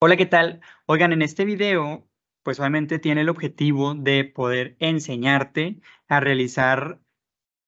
Hola, ¿qué tal? Oigan, en este video, pues obviamente tiene el objetivo de poder enseñarte a realizar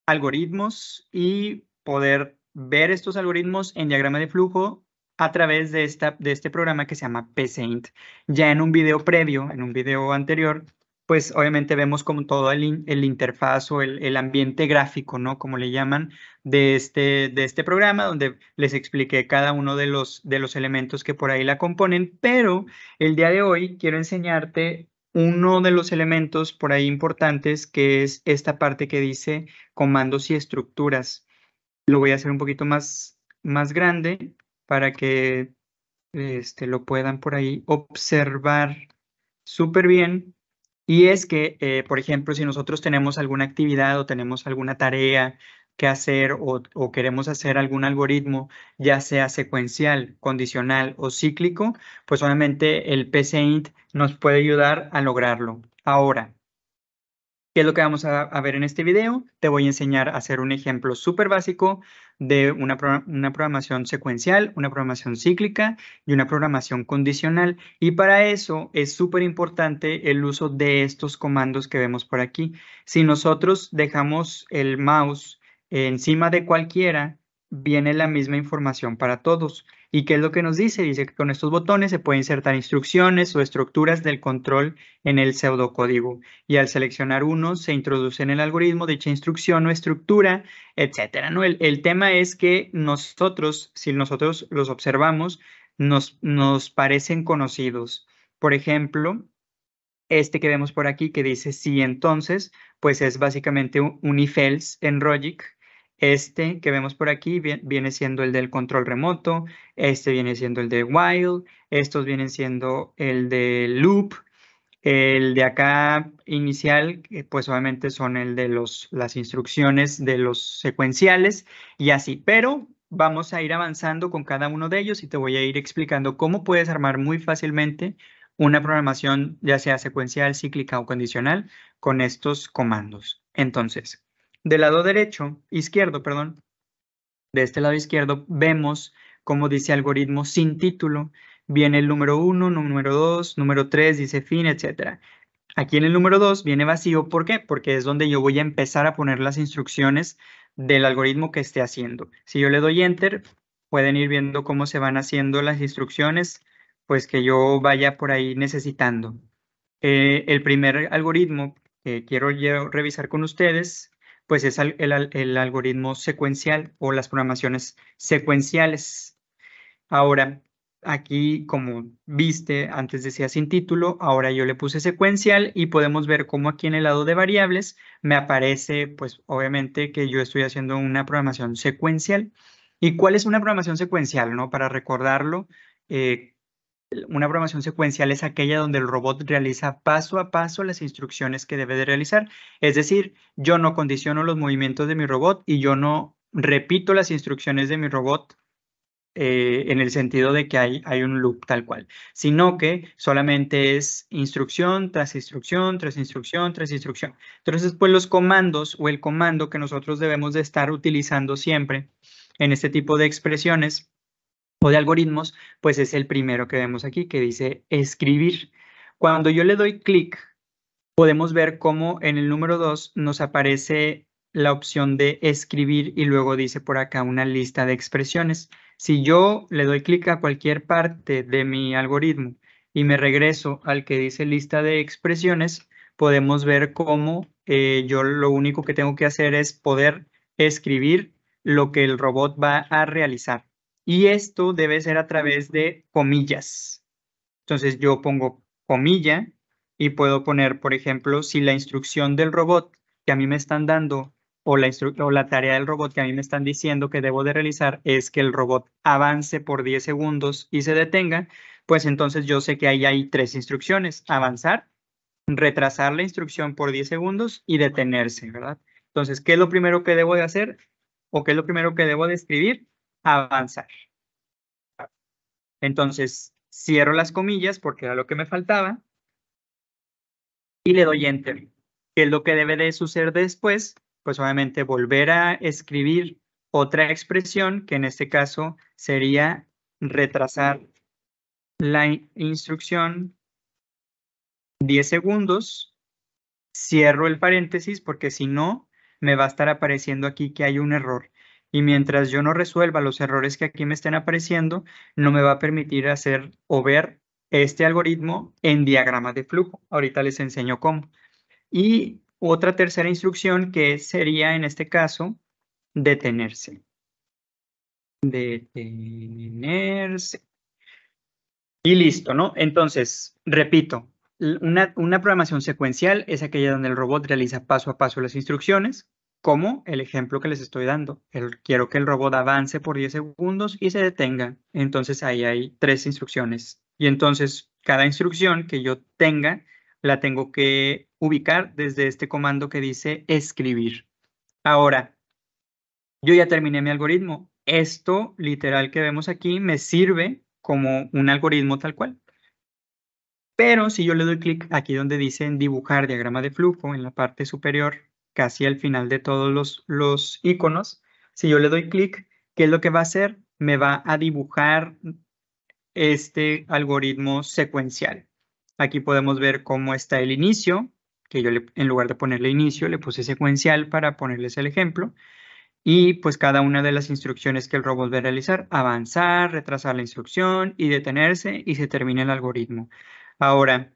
algoritmos y poder ver estos algoritmos en diagrama de flujo a través de este programa que se llama PSeInt. Ya en un video previo, en un video anterior, pues obviamente vemos como todo el interfaz o el ambiente gráfico, ¿no? Como le llaman, de este programa, donde les expliqué cada uno de los elementos que por ahí la componen, pero el día de hoy quiero enseñarte uno de los elementos por ahí importantes, que es esta parte que dice comandos y estructuras. Lo voy a hacer un poquito más grande para que lo puedan por ahí observar súper bien. Y es que, por ejemplo, si nosotros tenemos alguna actividad o tenemos alguna tarea que hacer o queremos hacer algún algoritmo, ya sea secuencial, condicional o cíclico, pues obviamente el PSeInt nos puede ayudar a lograrlo. Ahora, ¿qué es lo que vamos a ver en este video? Te voy a enseñar a hacer un ejemplo súper básico de una programación secuencial, una programación cíclica y una programación condicional. Y para eso es súper importante el uso de estos comandos que vemos por aquí. Si nosotros dejamos el mouse encima de cualquiera, viene la misma información para todos. ¿Y qué es lo que nos dice? Dice que con estos botones se pueden insertar instrucciones o estructuras del control en el pseudocódigo, y al seleccionar uno se introduce en el algoritmo dicha instrucción o estructura, etcétera, ¿no? El tema es que nosotros, si nosotros los observamos, nos parecen conocidos. Por ejemplo, este que vemos por aquí que dice sí, entonces, pues es básicamente un if else en Logic. Este que vemos por aquí viene siendo el del control remoto, este viene siendo el de while, estos vienen siendo el de loop. El de acá inicial, pues obviamente son el de las instrucciones de los secuenciales y así, pero vamos a ir avanzando con cada uno de ellos y te voy a ir explicando cómo puedes armar muy fácilmente una programación, ya sea secuencial, cíclica o condicional, con estos comandos. Entonces, del lado izquierdo, perdón, de este lado izquierdo vemos cómo dice algoritmo sin título. Viene el número 1, número 2, número 3, dice fin, etc. Aquí en el número 2 viene vacío. ¿Por qué? Porque es donde yo voy a empezar a poner las instrucciones del algoritmo que esté haciendo. Si yo le doy Enter, pueden ir viendo cómo se van haciendo las instrucciones, pues que yo vaya por ahí necesitando. El primer algoritmo que quiero yo revisar con ustedes, pues es el algoritmo secuencial o las programaciones secuenciales. Ahora, aquí, como viste, antes decía sin título, ahora yo le puse secuencial y podemos ver cómo aquí en el lado de variables me aparece, pues obviamente que yo estoy haciendo una programación secuencial. ¿Y cuál es una programación secuencial, no? Para recordarlo, una programación secuencial es aquella donde el robot realiza paso a paso las instrucciones que debe de realizar. Es decir, yo no condiciono los movimientos de mi robot y yo no repito las instrucciones de mi robot en el sentido de que hay un loop tal cual, sino que solamente es instrucción tras instrucción, tras instrucción, tras instrucción. Entonces, pues los comandos o el comando que nosotros debemos de estar utilizando siempre en este tipo de expresiones o de algoritmos, pues es el primero que vemos aquí, que dice escribir. Cuando yo le doy clic, podemos ver cómo en el número 2 nos aparece la opción de escribir y luego dice por acá una lista de expresiones. Si yo le doy clic a cualquier parte de mi algoritmo y me regreso al que dice lista de expresiones, podemos ver cómo yo lo único que tengo que hacer es poder escribir lo que el robot va a realizar. Y esto debe ser a través de comillas. Entonces yo pongo comilla y puedo poner, por ejemplo, si la instrucción del robot que a mí me están dando o la tarea del robot que a mí me están diciendo que debo de realizar es que el robot avance por 10 segundos y se detenga, pues entonces yo sé que ahí hay 3 instrucciones: avanzar, retrasar la instrucción por 10 segundos y detenerse, ¿verdad? Entonces, ¿qué es lo primero que debo de hacer? ¿O qué es lo primero que debo de escribir? Avanzar. Entonces, cierro las comillas porque era lo que me faltaba y le doy Enter. ¿Qué es lo que debe de suceder después? Pues obviamente volver a escribir otra expresión, que en este caso sería retrasar la instrucción 10 segundos, cierro el paréntesis porque si no, me va a estar apareciendo aquí que hay un error. Y mientras yo no resuelva los errores que aquí me estén apareciendo, no me va a permitir hacer o ver este algoritmo en diagramas de flujo. Ahorita les enseño cómo. Y otra tercera instrucción que sería, en este caso, detenerse. Detenerse. Y listo, ¿no? Entonces, repito, una programación secuencial es aquella donde el robot realiza paso a paso las instrucciones, como el ejemplo que les estoy dando. Quiero que el robot avance por 10 segundos y se detenga. Entonces, ahí hay 3 instrucciones. Y entonces, cada instrucción que yo tenga, la tengo que ubicar desde este comando que dice escribir. Ahora, yo ya terminé mi algoritmo. Esto literal que vemos aquí me sirve como un algoritmo tal cual. Pero si yo le doy clic aquí donde dice dibujar diagrama de flujo en la parte superior, casi al final de todos los iconos, si yo le doy clic, ¿qué es lo que va a hacer? Me va a dibujar este algoritmo secuencial. Aquí podemos ver cómo está el inicio, que yo en lugar de ponerle inicio, le puse secuencial para ponerles el ejemplo. Y pues cada una de las instrucciones que el robot va a realizar, avanzar, retrasar la instrucción y detenerse y se termina el algoritmo. Ahora,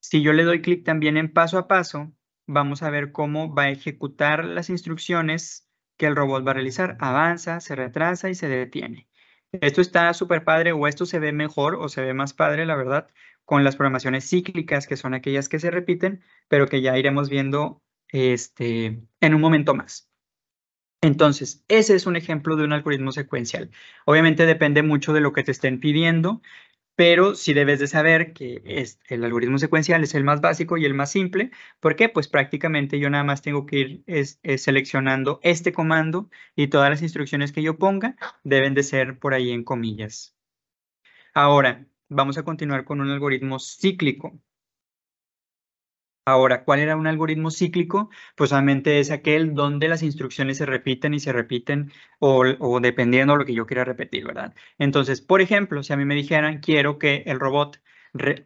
si yo le doy clic también en paso a paso, vamos a ver cómo va a ejecutar las instrucciones que el robot va a realizar. Avanza, se retrasa y se detiene. Esto está súper padre, o esto se ve mejor o se ve más padre, la verdad, con las programaciones cíclicas, que son aquellas que se repiten, pero que ya iremos viendo en un momento más. Entonces, ese es un ejemplo de un algoritmo secuencial. Obviamente depende mucho de lo que te estén pidiendo, pero sí debes de saber que el algoritmo secuencial es el más básico y el más simple. ¿Por qué? Pues prácticamente yo nada más tengo que ir seleccionando este comando y todas las instrucciones que yo ponga deben de ser por ahí en comillas. Ahora, vamos a continuar con un algoritmo cíclico. Ahora, ¿cuál era un algoritmo cíclico? Pues solamente es aquel donde las instrucciones se repiten y se repiten o dependiendo de lo que yo quiera repetir, ¿verdad? Entonces, por ejemplo, si a mí me dijeran, quiero que el robot,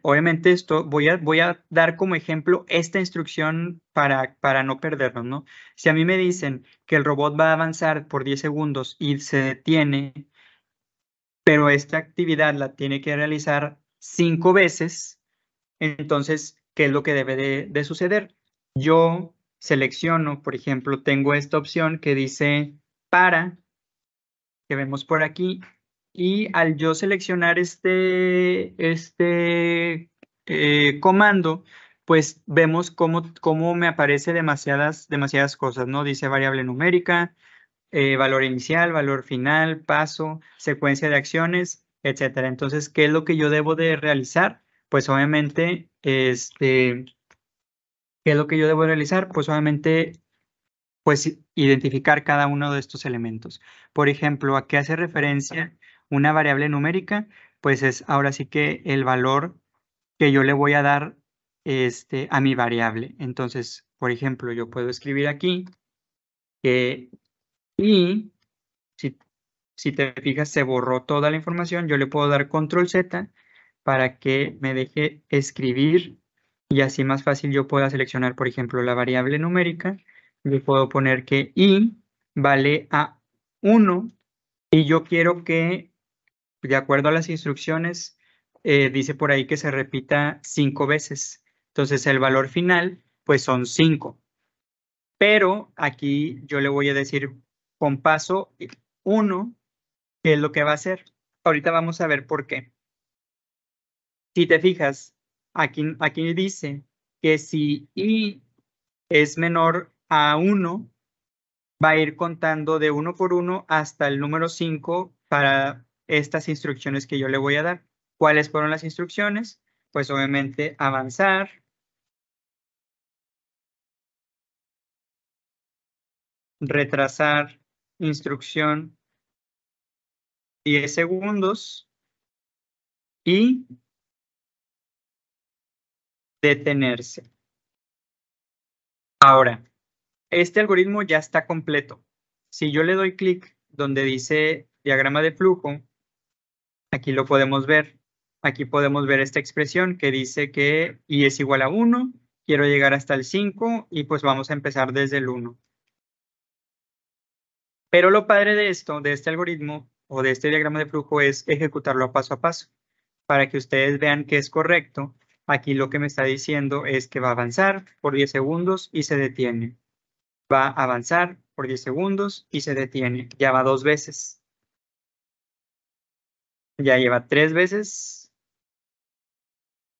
obviamente esto, voy a dar como ejemplo esta instrucción para no perdernos, ¿no? Si a mí me dicen que el robot va a avanzar por 10 segundos y se detiene, pero esta actividad la tiene que realizar 5 veces, entonces, ¿qué es lo que debe de suceder? Yo selecciono, por ejemplo, tengo esta opción que dice para, que vemos por aquí, y al yo seleccionar este comando, pues vemos cómo me aparece demasiadas cosas, ¿no? Dice variable numérica, valor inicial, valor final, paso, secuencia de acciones, etcétera. Entonces, ¿qué es lo que yo debo de realizar? Pues obviamente, ¿qué es lo que yo debo realizar? Pues obviamente, pues identificar cada uno de estos elementos. Por ejemplo, ¿a qué hace referencia una variable numérica? Pues es ahora sí que el valor que yo le voy a dar a mi variable. Entonces, por ejemplo, yo puedo escribir aquí que y si te fijas, se borró toda la información. Yo le puedo dar control Z para que me deje escribir y así más fácil yo pueda seleccionar, por ejemplo, la variable numérica. Yo puedo poner que i vale a 1 y yo quiero que, de acuerdo a las instrucciones, dice por ahí que se repita 5 veces. Entonces, el valor final, pues son 5. Pero aquí yo le voy a decir con paso 1 qué es lo que va a hacer. Ahorita vamos a ver por qué. Si te fijas, aquí dice que si i es menor a 1, va a ir contando de 1 por 1 hasta el número 5 para estas instrucciones que yo le voy a dar. ¿Cuáles fueron las instrucciones? Pues obviamente avanzar, retrasar instrucción 10 segundos y detenerse. Ahora, este algoritmo ya está completo. Si yo le doy clic donde dice diagrama de flujo, aquí lo podemos ver. aquí podemos ver esta expresión que dice que y es igual a 1, quiero llegar hasta el 5 y pues vamos a empezar desde el 1. Pero lo padre de esto, de este algoritmo o de este diagrama de flujo es ejecutarlo paso a paso. Para que ustedes vean que es correcto, aquí lo que me está diciendo es que va a avanzar por 10 segundos y se detiene. Va a avanzar por 10 segundos y se detiene. Ya va 2 veces. Ya lleva 3 veces.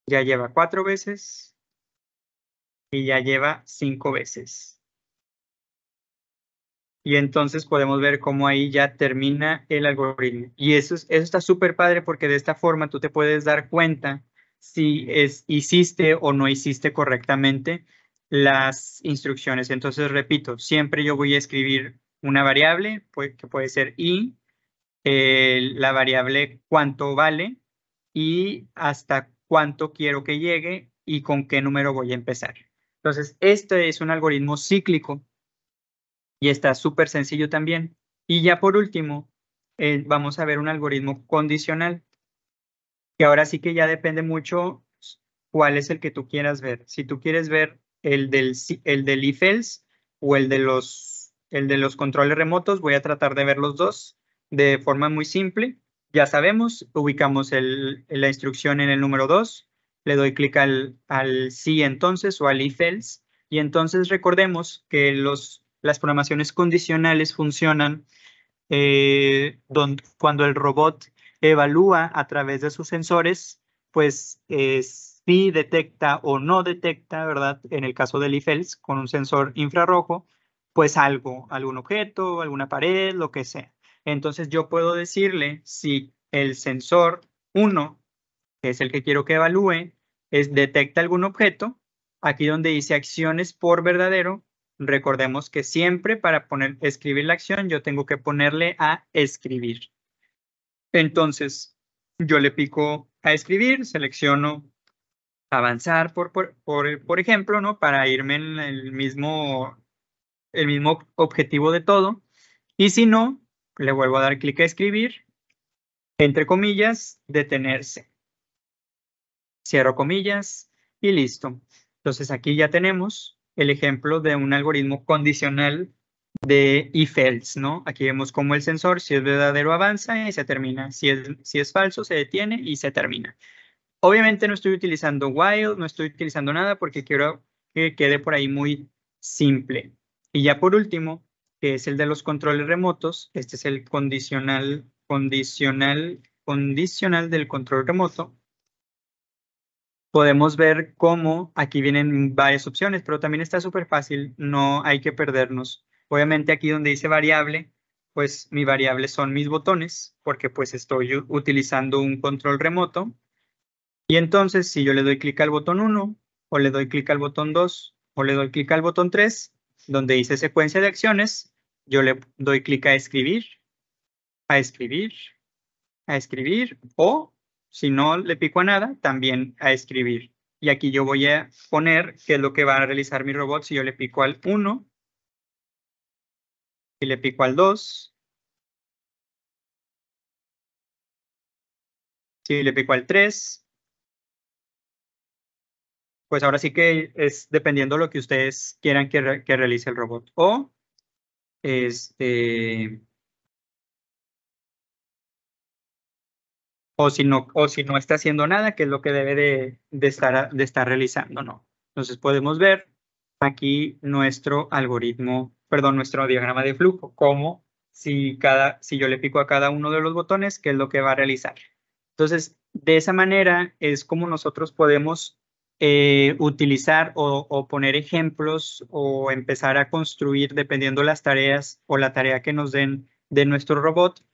Ya lleva 4 veces. Y ya lleva 5 veces. Y entonces podemos ver cómo ahí ya termina el algoritmo. Y eso está súper padre porque de esta forma tú te puedes dar cuenta si hiciste o no hiciste correctamente las instrucciones. Entonces, repito, siempre yo voy a escribir una variable que puede ser i, la variable cuánto vale y hasta cuánto quiero que llegue y con qué número voy a empezar. Entonces, este es un algoritmo cíclico. Y está súper sencillo también. Y ya por último, vamos a ver un algoritmo condicional, que ahora sí que ya depende mucho cuál es el que tú quieras ver. Si tú quieres ver el del if-else o el de los controles remotos, voy a tratar de ver los dos de forma muy simple. Ya sabemos, ubicamos la instrucción en el número 2, le doy clic al sí entonces o al if-else, y entonces recordemos que las programaciones condicionales funcionan cuando el robot evalúa a través de sus sensores, pues si detecta o no detecta, ¿verdad? En el caso del if-else, con un sensor infrarrojo, pues algún objeto, alguna pared, lo que sea. Entonces yo puedo decirle si el sensor 1, que es el que quiero que evalúe, detecta algún objeto, aquí donde dice acciones por verdadero, recordemos que siempre para escribir la acción yo tengo que ponerle a escribir. Entonces, yo le pico a escribir, selecciono avanzar por ejemplo, ¿no? Para irme en el mismo objetivo de todo. Y si no, le vuelvo a dar clic a escribir, entre comillas, detenerse. Cierro comillas y listo. Entonces aquí ya tenemos el ejemplo de un algoritmo condicional de if-else, ¿no? Aquí vemos cómo el sensor, si es verdadero, avanza y se termina. Si es falso, se detiene y se termina. Obviamente no estoy utilizando while, no estoy utilizando nada porque quiero que quede por ahí muy simple. Y ya por último, que es el de los controles remotos, este es el condicional del control remoto. Podemos ver cómo aquí vienen varias opciones, pero también está súper fácil, no hay que perdernos. Obviamente aquí donde dice variable, pues mi variable son mis botones, porque pues estoy utilizando un control remoto. Y entonces si yo le doy clic al botón 1, o le doy clic al botón 2, o le doy clic al botón 3, donde dice secuencia de acciones, yo le doy clic a escribir, a escribir, a escribir, o si no le pico a nada, también a escribir. Y aquí yo voy a poner qué es lo que va a realizar mi robot si yo le pico al 1, si le pico al 2, si le pico al 3, pues ahora sí que es dependiendo lo que ustedes quieran que realice el robot. O o si no está haciendo nada, que es lo que debe de estar realizando, ¿no? Entonces podemos ver aquí nuestro algoritmo, perdón, nuestro diagrama de flujo, como si yo le pico a cada uno de los botones, qué es lo que va a realizar. Entonces, de esa manera es como nosotros podemos utilizar o poner ejemplos o empezar a construir, dependiendo las tareas o la tarea que nos den de nuestro robot,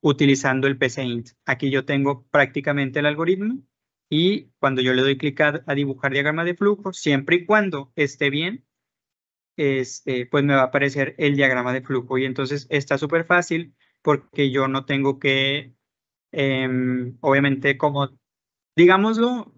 utilizando el PCInt. Aquí yo tengo prácticamente el algoritmo y cuando yo le doy clic a dibujar diagrama de flujo, siempre y cuando esté bien, pues me va a aparecer el diagrama de flujo. Y entonces está súper fácil porque yo no tengo que, obviamente, como, digámoslo,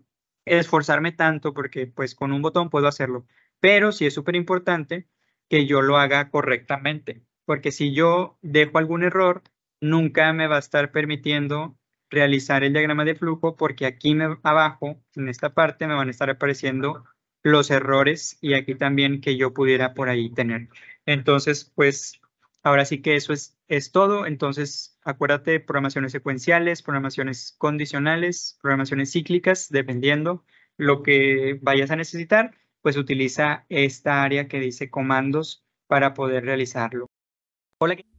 esforzarme tanto porque pues con un botón puedo hacerlo. Pero sí es súper importante que yo lo haga correctamente, porque si yo dejo algún error, nunca me va a estar permitiendo realizar el diagrama de flujo, porque aquí abajo, en esta parte, me van a estar apareciendo los errores y aquí también que yo pudiera por ahí tener. Entonces, pues, ahora sí que eso es todo. Entonces, acuérdate de programaciones secuenciales, programaciones condicionales, programaciones cíclicas, dependiendo lo que vayas a necesitar, pues utiliza esta área que dice comandos para poder realizarlo. Hola.